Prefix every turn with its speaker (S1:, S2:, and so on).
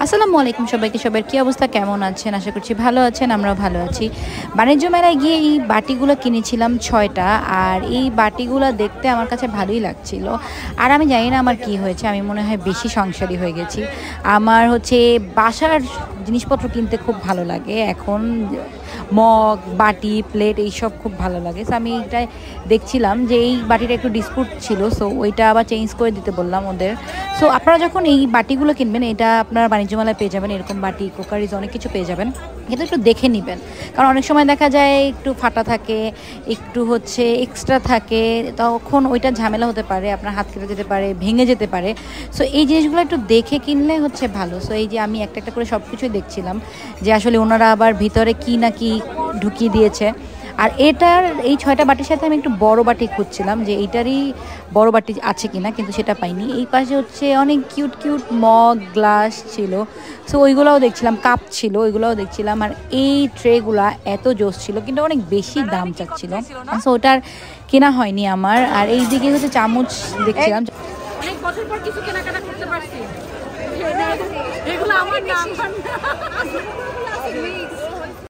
S1: আসসালামু আলাইকুম সবাইকে। সবার কি অবস্থা, কেমন আছেন? আশা করছি ভালো আছেন, আমরাও ভালো আছি। বাণিজ্য মেলায় গিয়ে এই বাটিগুলো কিনেছিলাম 6টা, আর এই বাটিগুলো দেখতে আমার কাছে ভালোই লাগছিল। আর আমি জানি না আমার কি হয়েছে, আমি মনে হয় বেশি সংসারী হয়ে গেছি। আমার হচ্ছে বাসার জিনিসপত্র কিনতে খুব ভালো লাগে এখন, মগ, বাটি, প্লেট এইসব খুব ভালো লাগে। সো আমি এইটাই দেখছিলাম যে এই বাটিটা একটু ডিসপুট ছিল, সো ওইটা আবার চেঞ্জ করে দিতে বললাম ওদের। সো আপনারা যখন এই বাটিগুলো কিনবেন, এটা আপনারা বাণিজ্য মেলায় পেয়ে যাবেন, এরকম বাটি, কুকারিজ অনেক কিছু পেয়ে যাবেন। কিন্তু একটু দেখে নেবেন, কারণ অনেক সময় দেখা যায় একটু ফাটা থাকে, একটু হচ্ছে এক্সট্রা থাকে, তখন ওইটা ঝামেলা হতে পারে, আপনার হাত কেটে যেতে পারে, ভেঙে যেতে পারে। সো এই জিনিসগুলো একটু দেখে কিনলে হচ্ছে ভালো। সো এই যে আমি একটা একটা করে সব কিছুই দেখছিলাম যে আসলে ওনারা আবার ভিতরে কি না কি ঢুকিয়ে দিয়েছে। আর এটার এই 6টা বাটির সাথে আমি একটু বড় বাটি খুঁজছিলাম যে এইটারই বড় বাটি আছে কিনা, কিন্তু সেটা পাইনি। এই পাশে হচ্ছে অনেক কিউট কিউট মগ, গ্লাস ছিল, সো ওইগুলোও দেখছিলাম, কাপ ছিল, ওইগুলোও দেখছিলাম। আর এই ট্রেগুলা এত জোস ছিল, কিন্তু অনেক বেশি দাম চাচ্ছিল, সো ওটার কেনা হয়নি আমার। আর এই দিকে হচ্ছে চামচ দেখছিলাম।
S2: অনেক বছর পর কিছু কেনাকাটা করতে পারছি, এগুলো আমার না।